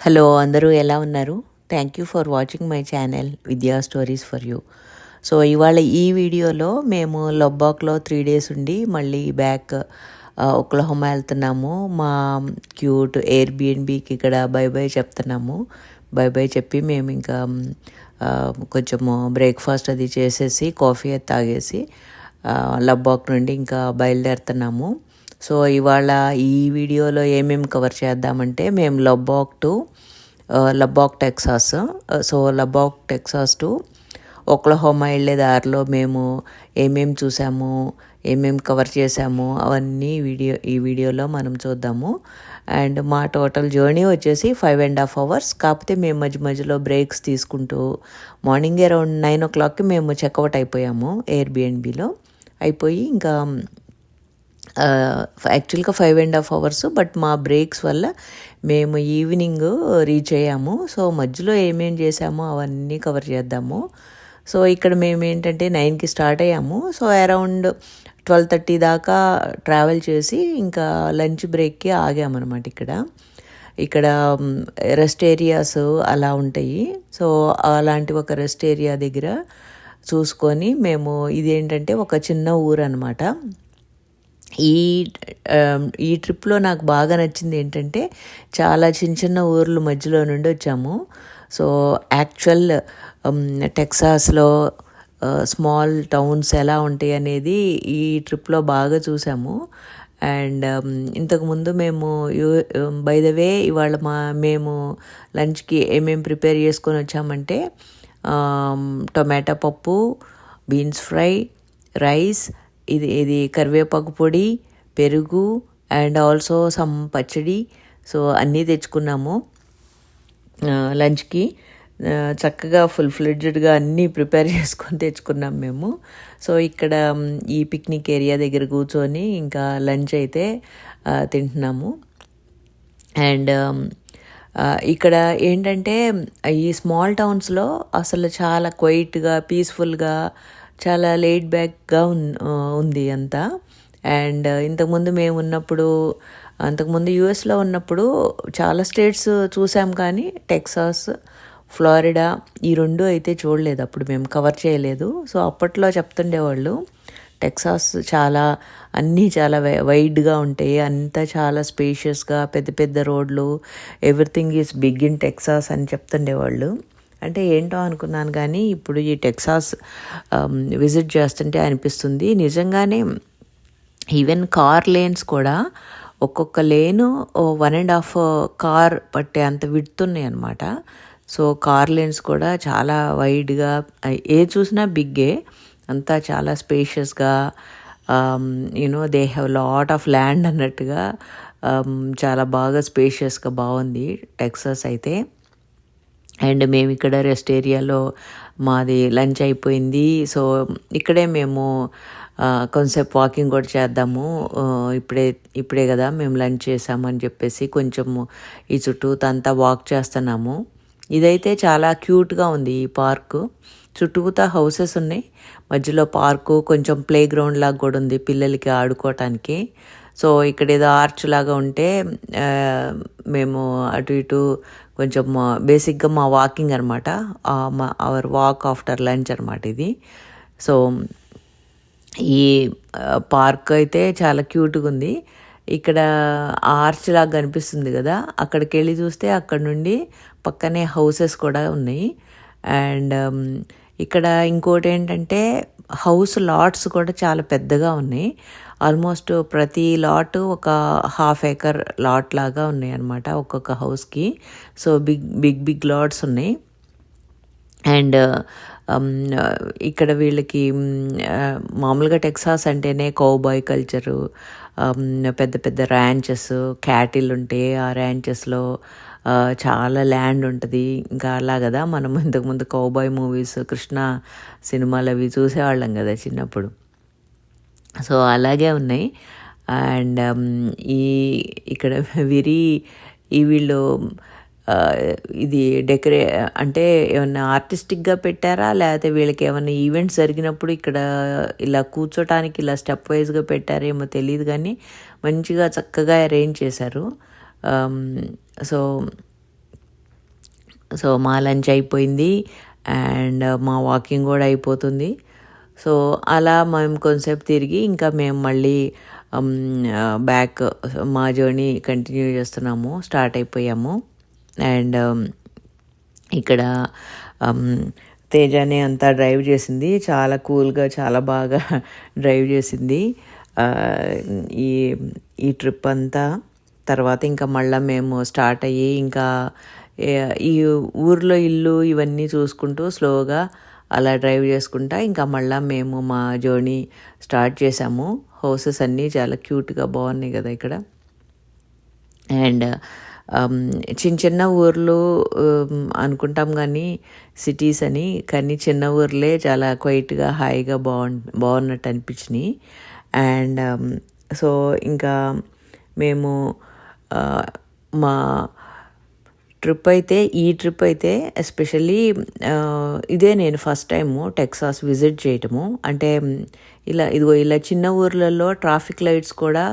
Hello అందరూ ఎలా ఉన్నారు? Thank you for watching my channel విద్యా స్టోరీస్ ఫర్ యూ. సో ఇవాళ ఈ వీడియోలో మేము లొబ్బాక్లో 3 డేస్ ఉండి మళ్ళీ బ్యాక్ ఒక్లహోమా వెళ్తున్నాము. మా క్యూట్ ఎయిర్బిఎన్బికి ఇక్కడ బై బై చెప్తున్నాము. బై బై చెప్పి మేము ఇంకా కొంచెము బ్రేక్ఫాస్ట్ అది చేసేసి కాఫీ అది తాగేసి లబ్బాక్ నుండి ఇంకా బయలుదేరుతున్నాము. సో ఇవాళ ఈ వీడియోలో ఏమేమి కవర్ చేద్దామంటే మేము Lubbock Texas. So Lubbock Texas to Oklahoma వెళ్ళే దారిలో మేము ఏమేమి చూసాము, ఏమేమి కవర్ చేసాము అవన్నీ ఈ వీడియోలో మనం చూద్దాము. అండ్ మా టోటల్ జర్నీ వచ్చేసి 5.5 hours. కాకపోతే మేము మధ్యలో బ్రేక్స్ తీసుకుంటూ మార్నింగ్ అరౌండ్ 9 o'clockకి మేము చెక్అవుట్ అయిపోయాము ఎయిర్బిఎన్బిలో. అయిపోయి ఇంకా యాక్చువల్గా 5.5 hours, బట్ మా బ్రేక్స్ వల్ల మేము ఈవినింగ్ రీచ్ అయ్యాము. సో మధ్యలో ఏమేం చేసామో అవన్నీ కవర్ చేద్దాము. సో ఇక్కడ మేము ఏంటంటే 9కి స్టార్ట్ అయ్యాము. సో అరౌండ్ 12:30 దాకా ట్రావెల్ చేసి ఇంకా లంచ్ బ్రేక్కి ఆగామన్నమాట. ఇక్కడ రెస్ట్ ఏరియాస్ అలా ఉంటాయి. సో అలాంటి ఒక రెస్ట్ ఏరియా దగ్గర చూసుకొని మేము ఇదేంటంటే ఒక చిన్న ఊరు అనమాట. ఈ ట్రిప్లో నాకు బాగా నచ్చింది ఏంటంటే చాలా చిన్న ఊర్లు మధ్యలో నుండి వచ్చాము. సో యాక్చువల్ టెక్సాస్లో స్మాల్ టౌన్స్ ఎలా ఉంటాయి అనేది ఈ ట్రిప్లో బాగా చూసాము. అండ్ ఇంతకుముందు మేము బై ద వే ఇవాళ మేము లంచ్కి ఏమేమి ప్రిపేర్ చేసుకొని వచ్చామంటే టొమాటో పప్పు, బీన్స్ ఫ్రై, రైస్, ఇది కరివేపాకు పొడి, పెరుగు అండ్ ఆల్సో సమ్ పచ్చడి. సో అన్నీ తెచ్చుకున్నాము లంచ్కి. చక్కగా ఫుల్ ఫ్లెడ్జ్డ్గా అన్నీ ప్రిపేర్ చేసుకొని తెచ్చుకున్నాం మేము. సో ఇక్కడ ఈ పిక్నిక్ ఏరియా దగ్గర కూర్చొని ఇంకా లంచ్ అయితే తింటున్నాము. అండ్ ఇక్కడ ఏంటంటే ఈ స్మాల్ టౌన్స్లో అసలు చాలా క్వైట్గా, పీస్ఫుల్గా, చాలా లేడ్ బ్యాక్గా ఉంది అంతా. అండ్ అంతకుముందు యూఎస్లో ఉన్నప్పుడు చాలా స్టేట్స్ చూసాం, కానీ టెక్సాస్, ఫ్లోరిడా ఈ రెండు అయితే చూడలేదు, అప్పుడు మేము కవర్ చేయలేదు. సో అప్పట్లో చెప్తుండేవాళ్ళు టెక్సాస్ అన్నీ చాలా వైడ్గా ఉంటాయి, అంతా చాలా స్పేషియస్గా, పెద్ద పెద్ద రోడ్లు, everything is big in Texas అని చెప్తుండేవాళ్ళు. అంటే ఏంటో అనుకున్నాను, కానీ ఇప్పుడు ఈ టెక్సాస్ విజిట్ చేస్తుంటే అనిపిస్తుంది నిజంగానే ఈవెన్ కార్ లేన్స్ కూడా ఒక్కొక్క లేను 1.5 కార్ పట్టే అంత విడుతున్నాయి అనమాట. సో కార్ లేన్స్ కూడా చాలా వైడ్గా, చూసినా బిగ్గే, అంతా చాలా స్పేషియస్గా, they have lot of land అన్నట్టుగా చాలా బాగా స్పేషియస్గా బాగుంది టెక్సాస్ అయితే. అండ్ మేము ఇక్కడ రెస్ట్ ఏరియాలో మాది లంచ్ అయిపోయింది. సో ఇక్కడే మేము కొంచెంసేపు వాకింగ్ కూడా చేద్దాము, ఇప్పుడే కదా మేము లంచ్ చేసామని చెప్పేసి కొంచెము ఈ చుట్టూతా వాక్ చేస్తున్నాము. ఇదైతే చాలా క్యూట్గా ఉంది ఈ పార్కు. చుట్టూతా హౌసెస్ ఉన్నాయి, మధ్యలో పార్కు, కొంచెం ప్లే గ్రౌండ్ లాగా కూడా ఉంది పిల్లలకి ఆడుకోవటానికి. సో ఇక్కడ ఏదో ఆర్చ్ లాగా ఉంటే మేము అటు ఇటు కొంచెం బేసిక్గా మా వాకింగ్ అనమాట, అవర్ వాక్ ఆఫ్టర్ లంచ్ అనమాట ఇది. సో ఈ పార్క్ అయితే చాలా క్యూట్గా ఉంది. ఇక్కడ ఆర్చ్ లాగా కనిపిస్తుంది కదా, అక్కడికి వెళ్ళి చూస్తే అక్కడ నుండి పక్కనే హౌసెస్ కూడా ఉన్నాయి. అండ్ ఇక్కడ ఇంకోటి ఏంటంటే హౌస్ లాట్స్ కూడా చాలా పెద్దగా ఉన్నాయి. ఆల్మోస్ట్ ప్రతి లాట్ ఒక 1/2 acre లాట్ లాగా ఉన్నాయి అన్నమాట ఒక్కొక్క హౌస్కి. సో బిగ్ లాట్స్ ఉన్నాయి. అండ్ ఇక్కడ వీళ్ళకి మామూలుగా టెక్సాస్ అంటేనే కౌబాయ్ కల్చరు, పెద్ద పెద్ద ర్యాంచెస్, క్యాటిల్ ఉంటాయి. ఆ ర్యాంచెస్లో చాలా ల్యాండ్ ఉంటుంది. ఇంకా అలా కదా మనం ఇంతకుముందు కౌబాయ్ మూవీస్, కృష్ణ సినిమాలు అవి చూసేవాళ్ళం కదా చిన్నప్పుడు. సో అలాగే ఉన్నాయి. అండ్ ఇక్కడ వీళ్ళు ఇది అంటే ఏమన్నా ఆర్టిస్టిక్గా పెట్టారా, లేకపోతే వీళ్ళకి ఏమైనా ఈవెంట్స్ జరిగినప్పుడు ఇక్కడ ఇలా కూర్చోటానికి ఇలా స్టెప్ వైజ్గా పెట్టారేమో తెలియదు, కానీ మంచిగా చక్కగా అరేంజ్ చేశారు. సో సో మా లంచ్ అయిపోయింది అండ్ మా వాకింగ్ కూడా అయిపోతుంది. సో అలా మేము కొంతసేపు తిరిగి ఇంకా మేము మళ్ళీ బ్యాక్ మా జర్నీ కంటిన్యూ చేస్తున్నాము, స్టార్ట్ అయిపోయాము. అండ్ ఇక్కడ తేజానే అంతా డ్రైవ్ చేసింది, చాలా కూల్గా చాలా బాగా డ్రైవ్ చేసింది ఈ ఈ ట్రిప్ అంతా. తర్వాత ఇంకా మళ్ళీ మేము స్టార్ట్ అయ్యి ఇంకా ఈ ఊర్లో ఇల్లు ఇవన్నీ చూసుకుంటూ స్లోగా అలా డ్రైవ్ చేసుకుంటా ఇంకా మళ్ళీ మేము మా జర్నీ స్టార్ట్ చేసాము. హౌసెస్ అన్నీ చాలా క్యూట్గా బాగున్నాయి కదా ఇక్కడ. అండ్ చిన్న చిన్న ఊర్లు అనుకుంటాం కానీ సిటీస్ అని, కానీ చిన్న ఊర్లే చాలా క్వైట్గా హాయిగా బాగున్నట్టు అనిపించినాయి. అండ్ సో ఇంకా మేము మా ఈ ట్రిప్ అయితే ఎస్పెషల్లీ ఇదే నేను ఫస్ట్ టైము టెక్సాస్ విజిట్ చేయటము. అంటే ఇలా చిన్న ఊర్లలో ట్రాఫిక్ లైట్స్ కూడా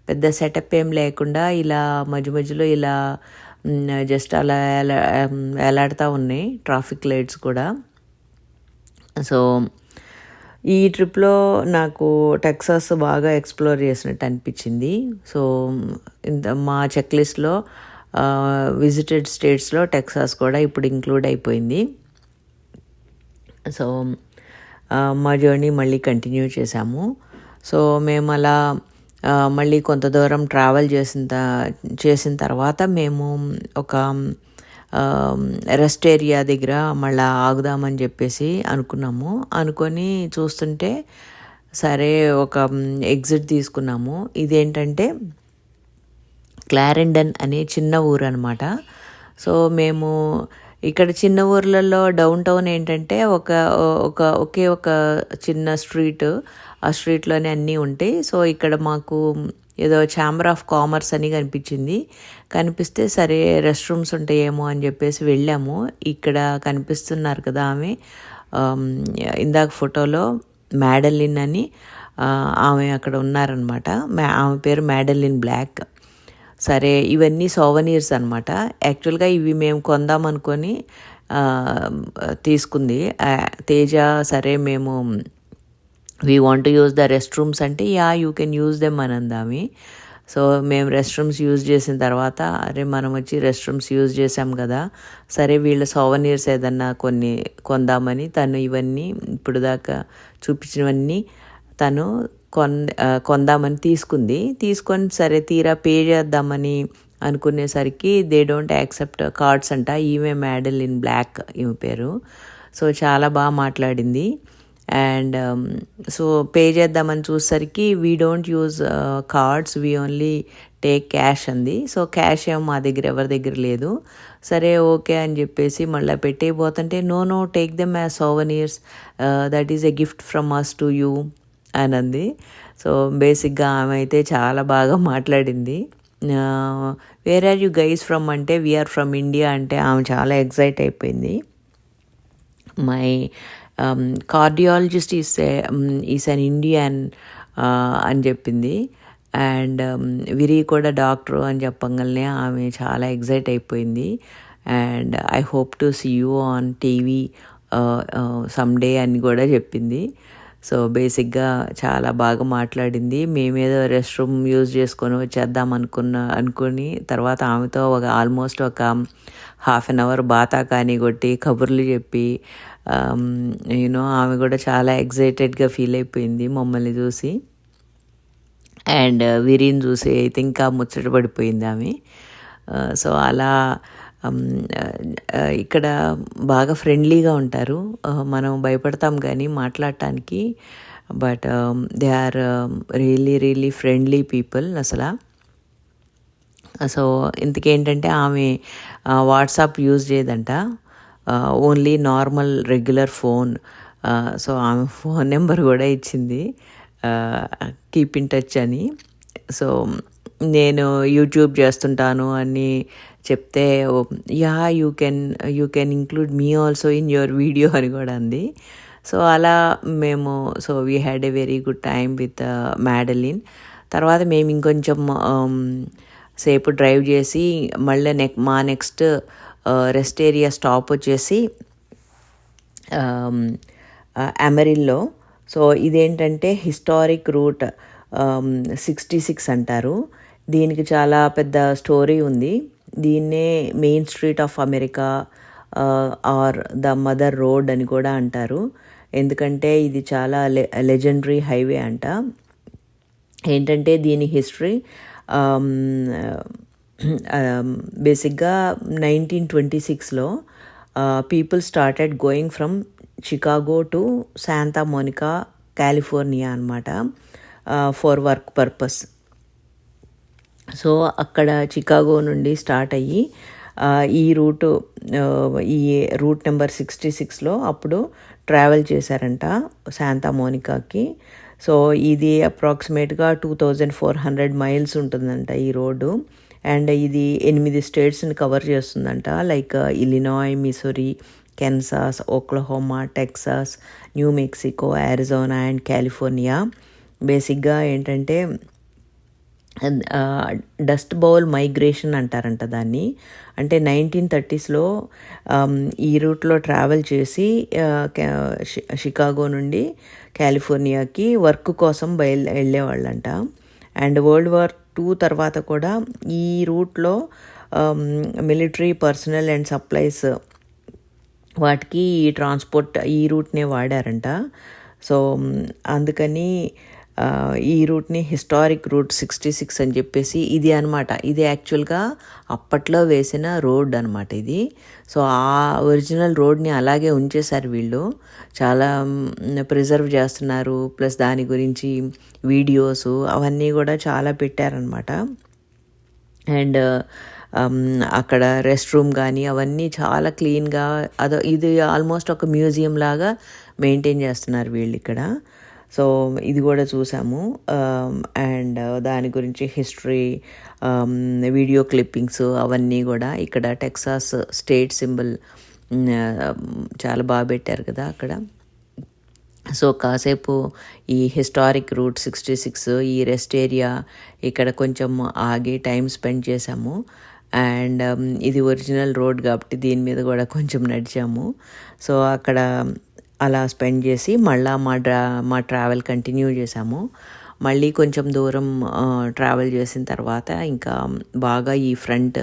పెద్ద సెటప్ ఏం లేకుండా ఇలా మధ్య మధ్యలో ఇలా జస్ట్ అలా వేలాడుతూ ఉన్నాయి ట్రాఫిక్ లైట్స్ కూడా. సో ఈ ట్రిప్లో నాకు టెక్సాస్ బాగా ఎక్స్ప్లోర్ చేసినట్టు అనిపించింది. సో మా చెక్ లిస్ట్లో విజిటెడ్ స్టేట్స్లో టెక్సాస్ కూడా ఇప్పుడు ఇంక్లూడ్ అయిపోయింది. సో మా జర్నీ మళ్ళీ కంటిన్యూ చేసాము. సో మేము అలా మళ్ళీ కొంత దూరం ట్రావెల్ చేసిన తర్వాత మేము ఒక రెస్ట్ ఏరియా దగ్గర మళ్ళీ ఆగుదామని చెప్పేసి అనుకొని చూస్తుంటే సరే ఒక ఎగ్జిట్ తీసుకున్నాము. ఇదేంటంటే క్లారెండన్ అనే చిన్న ఊరు అనమాట. సో మేము ఇక్కడ చిన్న ఊర్లలో డౌన్ టౌన్ ఏంటంటే ఒకే ఒక చిన్న స్ట్రీట్, ఆ స్ట్రీట్లోనే అన్నీ ఉంటాయి. సో ఇక్కడ మాకు ఏదో ఛాంబర్ ఆఫ్ కామర్స్ అని కనిపిస్తే సరే రెస్ట్ రూమ్స్ ఉంటాయేమో అని చెప్పేసి వెళ్ళాము. ఇక్కడ కనిపిస్తున్నారు కదా ఆమె, ఇందాక ఫోటోలో మ్యాడలిన్ అని ఆమె అక్కడ ఉన్నారనమాట. ఆమె పేరు మ్యాడలిన్ బ్లాక్. సరే ఇవన్నీ సోవనీర్స్ అనమాట. యాక్చువల్గా ఇవి మేము కొందామనుకొని తీసుకుంది తేజ. సరే మేము we want to use the rest rooms అంటే యూ కెన్ యూజ్ దెమ్ అని అందామి. సో మేము రెస్ట్ రూమ్స్ యూజ్ చేసిన తర్వాత అరే మనం వచ్చి రెస్ట్ రూమ్స్ యూజ్ చేసాం కదా, సరే వీళ్ళ సోవనీర్స్ ఏదన్నా కొన్ని కొందామని తను ఇవన్నీ ఇప్పుడు దాకా చూపించినవన్నీ తను కొందామని తీసుకొని సరే తీరా పే చేద్దామని అనుకునేసరికి దే డోంట్ యాక్సెప్ట్ కార్డ్స్ అంట. ఈమె మ్యాడలిన్ బ్లాక్ ఈమె పేరు. సో చాలా బాగా మాట్లాడింది. అండ్ సో పే చేద్దామని చూసేసరికి we don't use cards, we only take cash అంది. సో క్యాష్ ఏమో మా దగ్గర ఎవరి దగ్గర లేదు. సరే ఓకే అని చెప్పేసి మళ్ళీ పెట్టేయబోతుంటే no take them as souvenirs, that is a gift from us to you అని అంది. సో బేసిక్గా ఆమె అయితే చాలా బాగా మాట్లాడింది. Where are you guys from అంటే వీఆర్ ఫ్రమ్ ఇండియా అంటే ఆమె చాలా ఎక్సైట్ అయిపోయింది. My cardiologist is an Indian అని చెప్పింది. అండ్ విరి కూడా డాక్టరు అని చెప్పగానే ఆమె చాలా ఎక్సైట్ అయిపోయింది. And I hope to see you on TV someday అని కూడా చెప్పింది. సో బేసిక్గా చాలా బాగా మాట్లాడింది. మేమేదో రెస్ట్ రూమ్ యూజ్ చేసుకొని వచ్చేద్దాం అనుకుని తర్వాత ఆమెతో ఆల్మోస్ట్ ఒక హాఫ్ అన్ అవర్ బాతా కానీ కొట్టి కబుర్లు చెప్పి ఆమె కూడా చాలా ఎక్సైటెడ్గా ఫీల్ అయిపోయింది మమ్మల్ని చూసి. అండ్ విరిని చూసి అయితే ఇంకా ముచ్చట పడిపోయింది ఆమె. సో అలా ఇక్కడ బాగా ఫ్రెండ్లీగా ఉంటారు. మనం భయపడతాం కానీ మాట్లాడటానికి, but they are really friendly people అసలు. సో ఇంతకేంటంటే ఆమె వాట్సాప్ యూజ్ చేయదంట, only normal regular phone. So ఆమె ఫోన్ నెంబర్ కూడా ఇచ్చింది, కీప్ ఇన్ టచ్ అని. సో నేను యూట్యూబ్ చేస్తుంటాను అని చెప్తే you can include me also in your video అని కూడా అంది. సో అలా మేము we had a very good time with Madeline. తర్వాత మేము ఇంకొంచెం సేపు డ్రైవ్ చేసి మళ్ళీ మా నెక్స్ట్ రెస్ట్ ఏరియా స్టాప్ వచ్చేసి అమరిల్లో. సో ఇదేంటంటే హిస్టారిక్ రూట్ 66 అంటారు. దీనికి చాలా పెద్ద స్టోరీ ఉంది. దీన్నే main street of America or the mother road అని కూడా అంటారు. ఎందుకంటే ఇది చాలా లెజెండరీ హైవే అంట. ఏంటంటే దీని హిస్టరీ బేసిక్గా 1926లో people started going from Chicago to Santa Monica California అనమాట ఫర్ వర్క్ పర్పస్. సో అక్కడ చికాగో నుండి స్టార్ట్ అయ్యి ఈ రూట్ నెంబర్ 66లో అప్పుడు ట్రావెల్ చేశారంట శాంతా మోనికాకి. సో ఇది అప్రాక్సిమేట్గా 2400 మైల్స్ ఉంటుందంట ఈ రోడ్డు. అండ్ ఇది 8 స్టేట్స్ని కవర్ చేస్తుందంట, like Illinois, Missouri, Kansas, Oklahoma, Texas, New Mexico, Arizona and California. బేసిక్గా ఏంటంటే డస్ట్ బౌల్ మైగ్రేషన్ అంటారంట దాన్ని. అంటే 1930స్లో ఈ రూట్లో ట్రావెల్ చేసి షికాగో నుండి కాలిఫోర్నియాకి వర్క్ కోసం వెళ్ళేవాళ్ళంట. అండ్ వరల్డ్ వార్ II తర్వాత కూడా ఈ రూట్లో మిలిటరీ పర్సనల్ అండ్ సప్లైస్ వాటికి ఈ ట్రాన్స్పోర్ట్ ఈ రూట్నే వాడారంట. సో అందుకని ఈ రూట్ని హిస్టారిక్ రూట్ 66 అని చెప్పేసి ఇది అనమాట. ఇది యాక్చువల్గా అప్పట్లో వేసిన రోడ్ అనమాట ఇది. సో ఆ ఒరిజినల్ రోడ్ని అలాగే ఉంచేశారు వీళ్ళు, చాలా ప్రిజర్వ్ చేస్తున్నారు. ప్లస్ దాని గురించి వీడియోస్ అవన్నీ కూడా చాలా పెట్టారనమాట. అండ్ అక్కడ రెస్ట్ రూమ్ కానీ అవన్నీ చాలా క్లీన్గా ఇది ఆల్మోస్ట్ ఒక మ్యూజియం లాగా మెయింటైన్ చేస్తున్నారు వీళ్ళు ఇక్కడ. సో ఇది కూడా చూసాము. అండ్ దాని గురించి హిస్టరీ, వీడియో క్లిప్పింగ్స్ అవన్నీ కూడా ఇక్కడ టెక్సాస్ స్టేట్ సింబల్ చాలా బాగా పెట్టారు కదా అక్కడ. సో కాసేపు ఈ హిస్టారిక్ రూట్ 66 ఈ రెస్ట్ ఏరియా ఇక్కడ కొంచెం ఆగి టైం స్పెండ్ చేసాము. అండ్ ఇది ఒరిజినల్ రోడ్ కాబట్టి దీని మీద కూడా కొంచెం నడిచాము. సో అక్కడ అలా స్పెండ్ చేసి మళ్ళీ మా ట్రావెల్ కంటిన్యూ చేసాము. మళ్ళీ కొంచెం దూరం ట్రావెల్ చేసిన తర్వాత ఇంకా బాగా ఈ ఫ్రంట్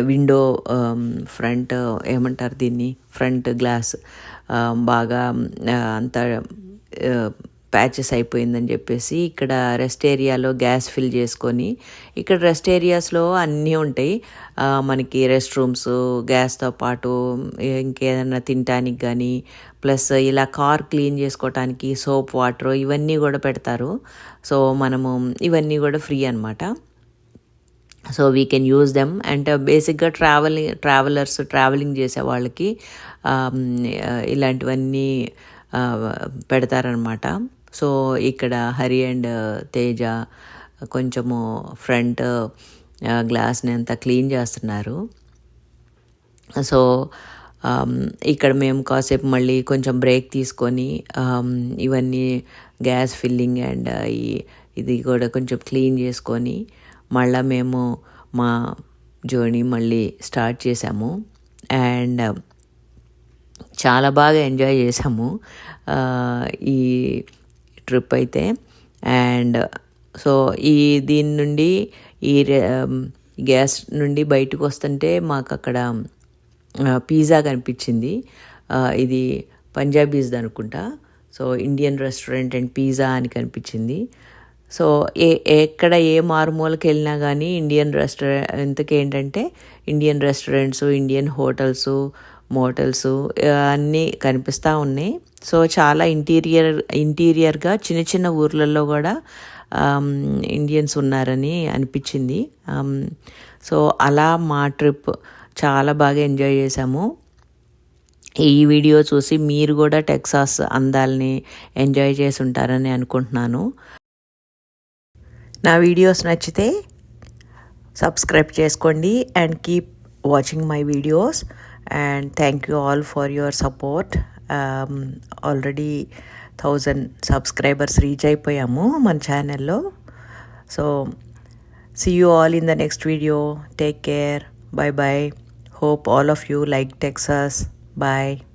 విండో ఫ్రంట్ ఏమంటారు దీన్ని, ఫ్రంట్ గ్లాస్ బాగా అంతా ప్యాచెస్ అయిపోయిందని చెప్పేసి ఇక్కడ రెస్ట్ ఏరియాలో గ్యాస్ ఫిల్ చేసుకొని, ఇక్కడ రెస్ట్ ఏరియాస్లో అన్నీ ఉంటాయి మనకి, రెస్ట్ రూమ్స్ గ్యాస్తో పాటు ఇంకేదైనా తినటానికి కానీ, ప్లస్ ఇలా కార్ క్లీన్ చేసుకోవటానికి సోప్ వాటర్ ఇవన్నీ కూడా పెడతారు. సో మనము ఇవన్నీ కూడా ఫ్రీ అనమాట. So we can use them. And బేసిక్గా ట్రావెలింగ్ చేసే వాళ్ళకి ఇలాంటివన్నీ పెడతారనమాట. సో ఇక్కడ హరి అండ్ తేజ కొంచెము ఫ్రంట్ గ్లాస్ని అంతా క్లీన్ చేస్తున్నారు. సో ఇక్కడ మేము కాసేపు మళ్ళీ కొంచెం బ్రేక్ తీసుకొని ఇవన్నీ గ్యాస్ ఫిల్లింగ్ అండ్ ఇది కూడా కొంచెం క్లీన్ చేసుకొని మళ్ళీ మేము మా జర్నీ మళ్ళీ స్టార్ట్ చేసాము. అండ్ చాలా బాగా ఎంజాయ్ చేసాము ఈ ట్రిప్ అయితే. అండ్ సో దీని నుండి ఈ గ్యాస్ నుండి బయటకు వస్తుంటే మాకు అక్కడ పిజ్జా కనిపించింది. ఇది పంజాబీస్ది అనుకుంటా. So Indian restaurant and pizza అని కనిపించింది. సో ఎక్కడ ఏ మారుమూలకి వెళ్ళినా కానీ ఇండియన్ ఏంటంటే Indian restaurants, Indian hotels, mortals అన్నీ కనిపిస్తూ ఉన్నాయి. సో చాలా ఇంటీరియర్గా చిన్న చిన్న ఊర్లలో కూడా ఇండియన్స్ ఉన్నారని అనిపించింది. సో అలా మా ట్రిప్ చాలా బాగా ఎంజాయ్ చేసాము. ఈ వీడియో చూసి మీరు కూడా టెక్సాస్ అందాలని ఎంజాయ్ చేసి ఉంటారని అనుకుంటున్నాను. నా వీడియోస్ నచ్చితే సబ్స్క్రైబ్ చేసుకోండి and keep watching my videos. And thank you all for your support. Already 1000 subscribers reach అయిపోయాము మన ఛానల్లో. So See you all in the next video. Take care. Bye bye. Hope all of you like Texas. Bye.